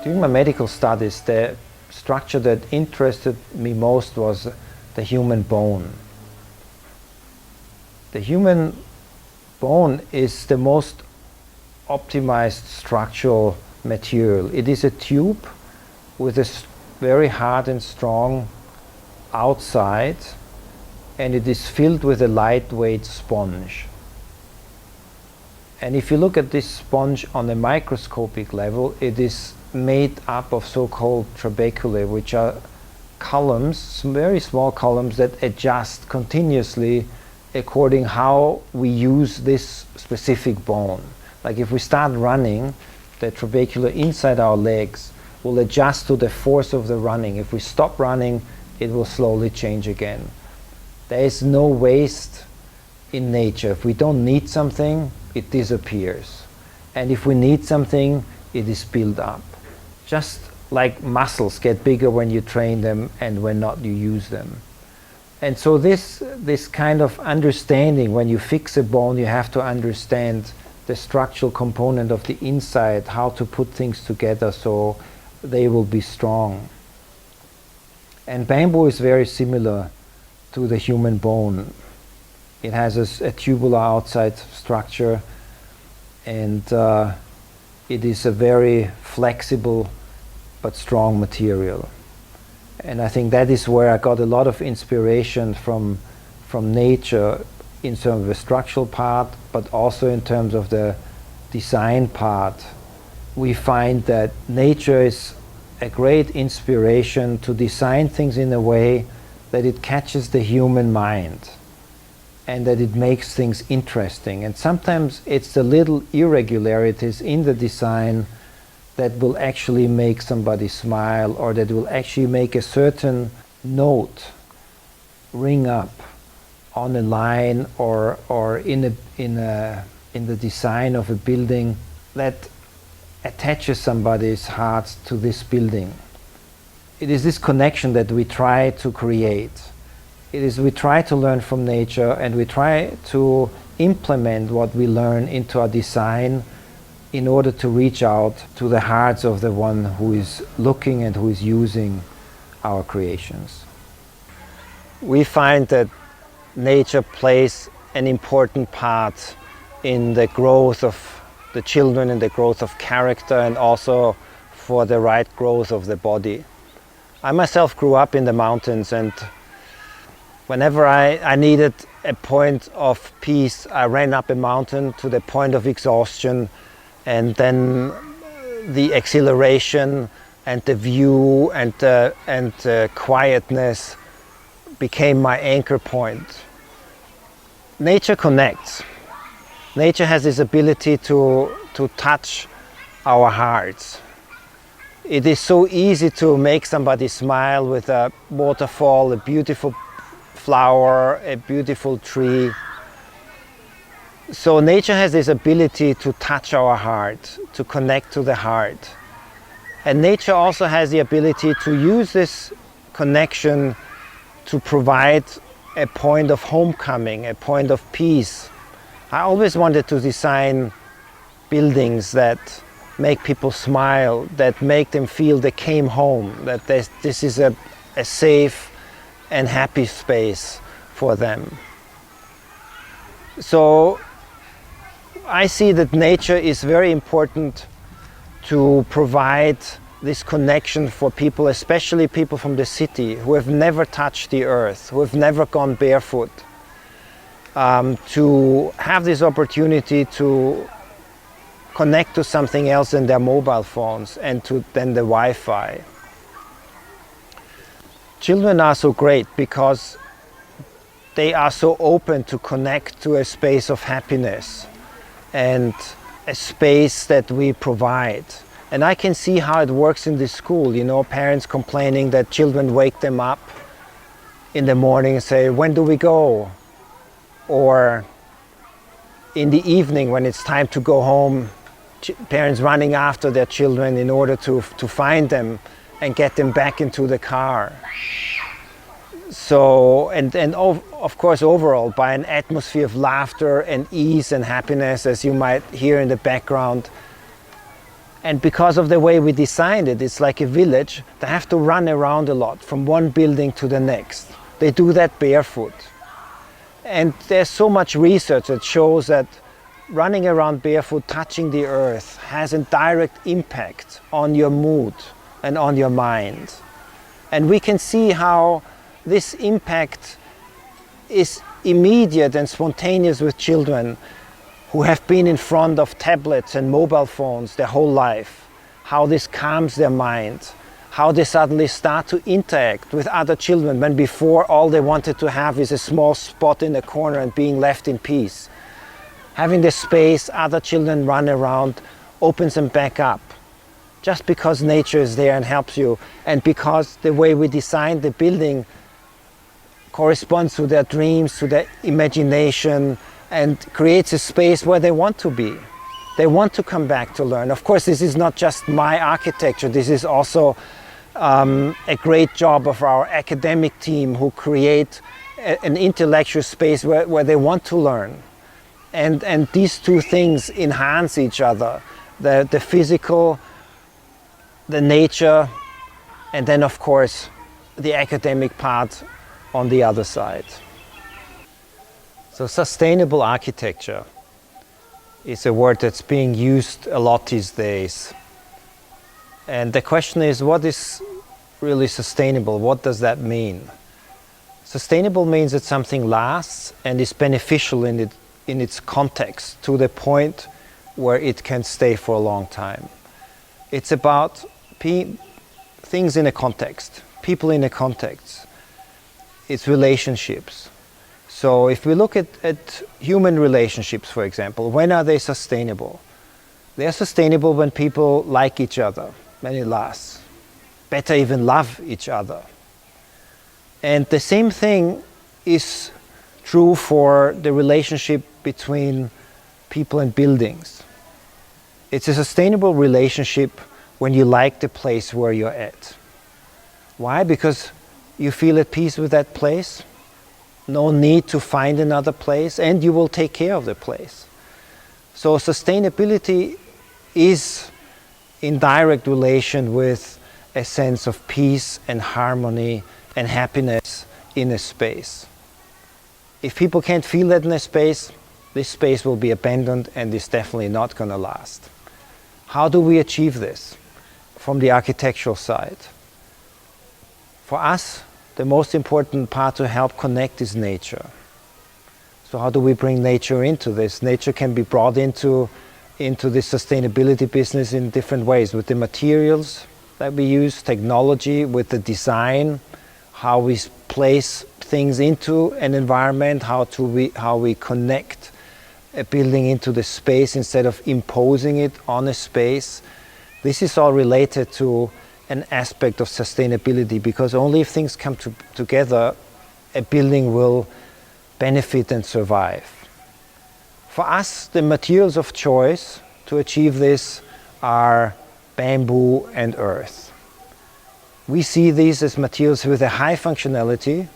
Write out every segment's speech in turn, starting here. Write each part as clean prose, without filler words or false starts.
During my medical studies, the structure that interested me most was the human bone. The human bone is the most optimized structural material. It is a tube with a very hard and strong outside, and it is filled with a lightweight sponge. And if you look at this sponge on a microscopic level, it is made up of so-called trabeculae, which are columns, some very small columns that adjust continuously according how we use this specific bone. Like if we start running, the trabeculae inside our legs will adjust to the force of the running. If we stop running, it will slowly change again. There is no waste in nature. If we don't need something, it disappears. And if we need something, it is built up. Just like muscles get bigger when you train them, and when not, you use them. And so this kind of understanding, when you fix a bone, you have to understand the structural component of the inside, how to put things together so they will be strong. And bamboo is very similar to the human bone. It has a tubular outside structure, and it is a very flexible but strong material. And I think that is where I got a lot of inspiration from nature in terms of the structural part, but also in terms of the design part. We find that nature is a great inspiration to design things in a way that it catches the human mind and that it makes things interesting. And sometimes it's the little irregularities in the design that will actually make somebody smile, or that will actually make a certain note ring up on a line or in the design of a building that attaches somebody's heart to this building. It is this connection that we try to create. We try to learn from nature, and we try to implement what we learn into our design in order to reach out to the hearts of the one who is looking and who is using our creations. We find that nature plays an important part in the growth of the children and the growth of character, and also for the right growth of the body. I myself grew up in the mountains, and whenever I needed a point of peace, I ran up a mountain to the point of exhaustion, and then the exhilaration and the view and the quietness became my anchor point. Nature connects. Nature has this ability to touch our hearts. It is so easy to make somebody smile with a waterfall, a beautiful flower, a beautiful tree. So nature has this ability to touch our heart, to connect to the heart. And nature also has the ability to use this connection to provide a point of homecoming, a point of peace. I always wanted to design buildings that make people smile, that make them feel they came home, that this is a safe and happy space for them. So I see that nature is very important to provide this connection for people, especially people from the city who have never touched the earth, who have never gone barefoot, to have this opportunity to connect to something else than their mobile phones and to then the Wi-Fi. Children are so great because they are so open to connect to a space of happiness and a space that we provide. And I can see how it works in the school, you know, parents complaining that children wake them up in the morning and say, when do we go? Or in the evening when it's time to go home, parents running after their children in order to find them and get them back into the car. So, and of course overall by an atmosphere of laughter and ease and happiness, as you might hear in the background. And because of the way we designed it, it's like a village. They have to run around a lot from one building to the next. They do that barefoot. And there's so much research that shows that running around barefoot, touching the earth, has a direct impact on your mood and on your mind. And we can see how this impact is immediate and spontaneous with children who have been in front of tablets and mobile phones their whole life, how this calms their mind, how they suddenly start to interact with other children when before all they wanted to have is a small spot in a corner and being left in peace. Having the space, other children run around, opens them back up. Just because nature is there and helps you, and because the way we designed the building corresponds to their dreams, to their imagination, and creates a space where they want to be. They want to come back to learn. Of course, this is not just my architecture. This is also a great job of our academic team who create an intellectual space where they want to learn. And these two things enhance each other. The physical, the nature, and then of course the academic part on the other side. So sustainable architecture is a word that's being used a lot these days. And the question is, what is really sustainable? What does that mean? Sustainable means that something lasts and is beneficial in its context to the point where it can stay for a long time. It's about things in a context, people in a context. It's relationships. So if we look at human relationships, for example, when are they sustainable? They are sustainable when people like each other, when it lasts. Better even love each other. And the same thing is true for the relationship between people and buildings. It's a sustainable relationship when you like the place where you're at. Why? Because you feel at peace with that place. No need to find another place, and you will take care of the place. So sustainability is in direct relation with a sense of peace and harmony and happiness in a space. If people can't feel that in a space, this space will be abandoned and is definitely not going to last. How do we achieve this from the architectural side? For us, the most important part to help connect is nature. So how do we bring nature into this? Nature can be brought into this sustainability business in different ways, with the materials that we use, technology, with the design, how we place things into an environment, how we connect a building into the space instead of imposing it on a space. This is all related to an aspect of sustainability, because only if things come together, a building will benefit and survive. For us, the materials of choice to achieve this are bamboo and earth. We see these as materials with a high functionality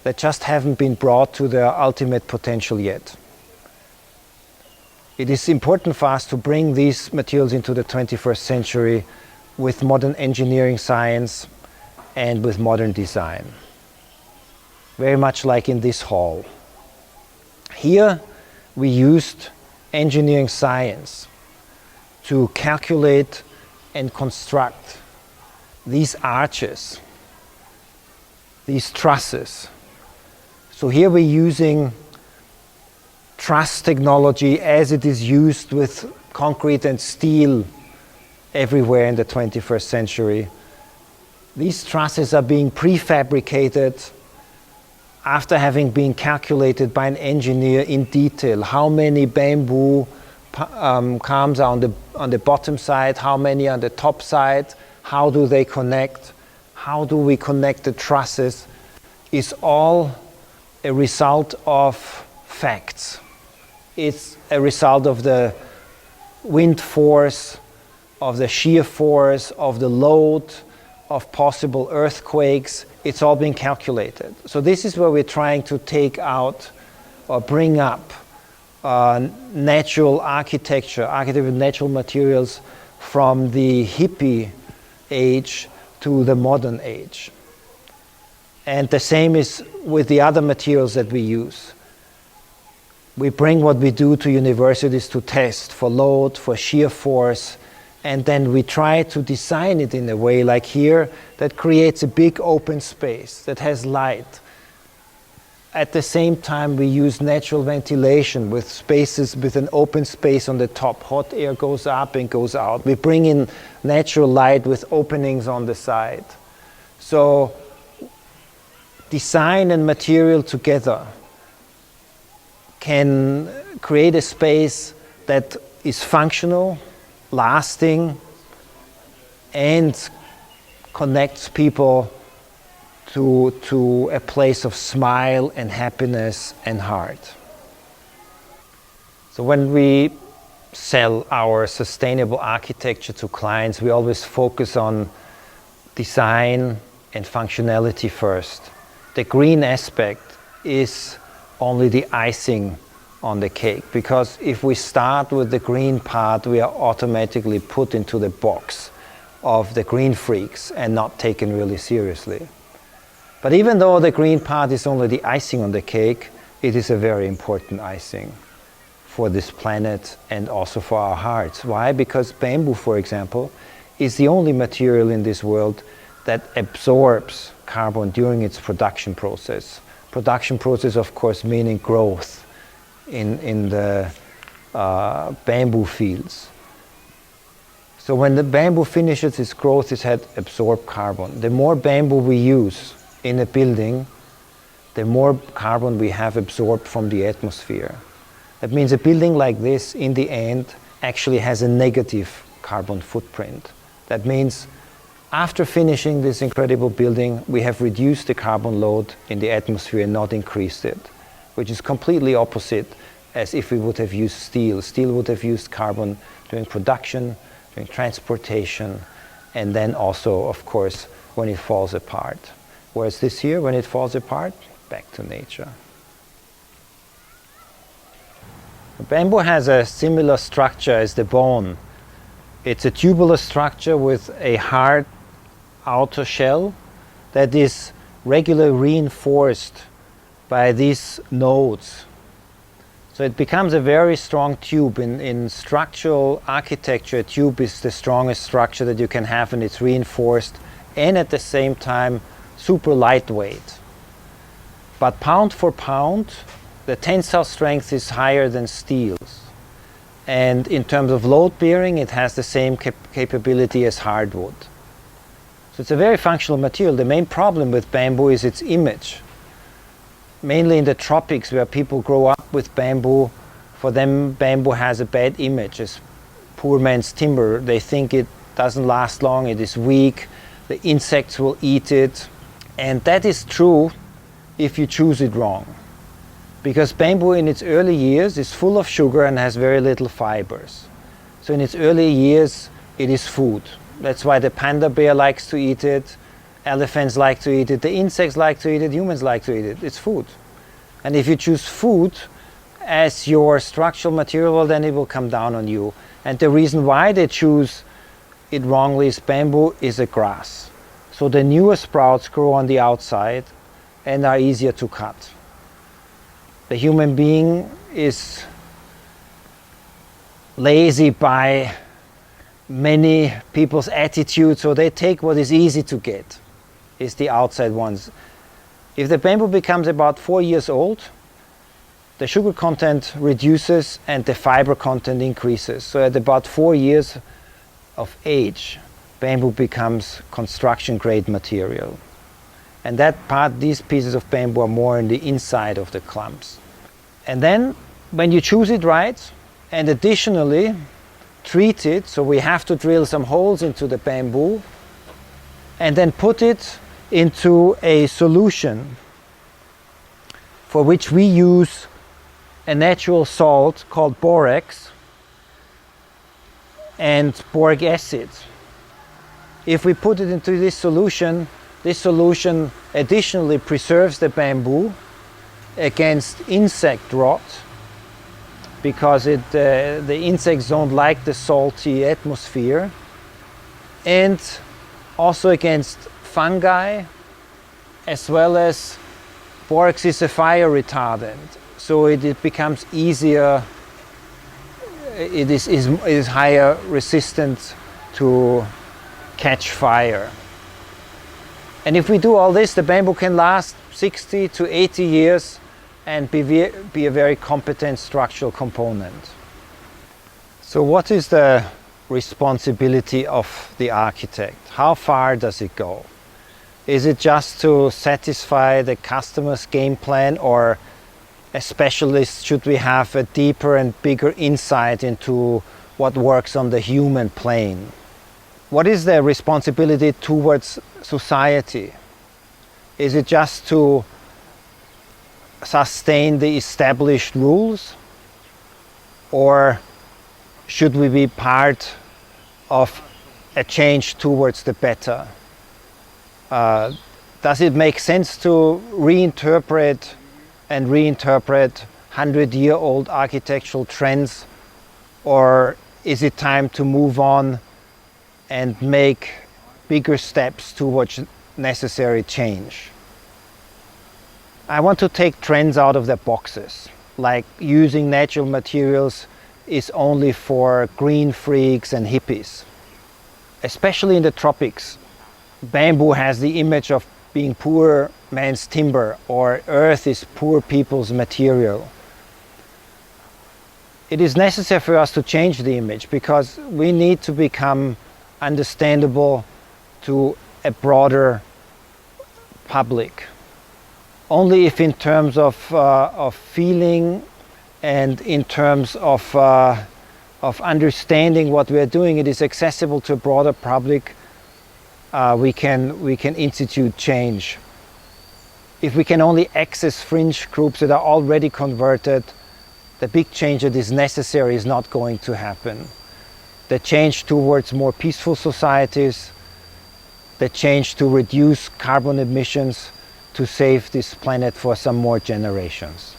that just haven't been brought to their ultimate potential yet. It is important for us to bring these materials into the 21st century with modern engineering science and with modern design. Very much like in this hall. Here we used engineering science to calculate and construct these arches, these trusses. So here we're using truss technology as it is used with concrete and steel everywhere in the 21st century. These trusses are being prefabricated after having been calculated by an engineer in detail. How many bamboo columns are on the bottom side, how many on the top side, how do they connect, how do we connect the trusses, is all a result of facts. It's a result of the wind force, of the shear force, of the load, of possible earthquakes. It's all been calculated. So this is where we're trying to take out or bring up natural architecture with natural materials from the hippie age to the modern age. And the same is with the other materials that we use. We bring what we do to universities to test for load, for shear force, and then we try to design it in a way like here that creates a big open space that has light. At the same time, we use natural ventilation with spaces with an open space on the top. Hot air goes up and goes out. We bring in natural light with openings on the side. So design and material together can create a space that is functional, lasting, and connects people to a place of smile and happiness and heart. So when we sell our sustainable architecture to clients, we always focus on design and functionality first. The green aspect is only the icing on the cake, because if we start with the green part, we are automatically put into the box of the green freaks and not taken really seriously. But even though the green part is only the icing on the cake, it is a very important icing for this planet and also for our hearts. Why? Because bamboo, for example, is the only material in this world that absorbs carbon during its production process. Production process, of course, meaning growth in the bamboo fields. So when the bamboo finishes its growth, it had absorbed carbon. The more bamboo we use in a building, the more carbon we have absorbed from the atmosphere. That means a building like this, in the end, actually has a negative carbon footprint. That means after finishing this incredible building, we have reduced the carbon load in the atmosphere and not increased it, which is completely opposite as if we would have used steel. Steel would have used carbon during production, during transportation, and then also, of course, when it falls apart. Whereas this here, when it falls apart, back to nature. Bamboo has a similar structure as the bone. It's a tubular structure with a hard outer shell that is regularly reinforced by these nodes. So it becomes a very strong tube. In structural architecture, a tube is the strongest structure that you can have, and it's reinforced and at the same time super lightweight. But pound for pound, the tensile strength is higher than steel's. And in terms of load bearing, it has the same capability as hardwood. So it's a very functional material. The main problem with bamboo is its image. Mainly in the tropics, where people grow up with bamboo, for them bamboo has a bad image as poor man's timber. They think it doesn't last long, it is weak, the insects will eat it. And that is true if you choose it wrong. Because bamboo in its early years is full of sugar and has very little fibers. So in its early years, it is food. That's why the panda bear likes to eat it, elephants like to eat it, the insects like to eat it, humans like to eat it. It's food. And if you choose food as your structural material, well, then it will come down on you. And the reason why they choose it wrongly is bamboo is a grass. So the newer sprouts grow on the outside and are easier to cut. The human being is lazy by many people's attitude, so they take what is easy to get, is the outside ones. If the bamboo becomes about 4 years old, the sugar content reduces and the fiber content increases. So at about 4 years of age, bamboo becomes construction grade material. And that part, these pieces of bamboo are more in the inside of the clumps. And then when you choose it right, and additionally treat it, so we have to drill some holes into the bamboo and then put it into a solution for which we use a natural salt called borax and boric acid. If we put it into this solution additionally preserves the bamboo against insect rot because the insects don't like the salty atmosphere, and also against fungi, as well as borax is a fire retardant, so it becomes easier, it is higher resistant to catch fire. And if we do all this, the bamboo can last 60 to 80 years and be a very competent structural component. So what is the responsibility of the architect? How far does it go? Is it just to satisfy the customer's game plan, or as specialists should we have a deeper and bigger insight into what works on the human plane? What is the responsibility towards society? Is it just to sustain the established rules, or should we be part of a change towards the better? Does it make sense to reinterpret 100-year-old architectural trends, or is it time to move on and make bigger steps towards necessary change? I want to take trends out of their boxes, like using natural materials is only for green freaks and hippies. Especially in the tropics, bamboo has the image of being poor man's timber, or earth is poor people's material. It is necessary for us to change the image, because we need to become understandable to a broader public. Only if in terms of feeling and in terms of understanding what we are doing, it is accessible to a broader public, we can institute change. If we can only access fringe groups that are already converted, the big change that is necessary is not going to happen. The change towards more peaceful societies, the change to reduce carbon emissions, to save this planet for some more generations.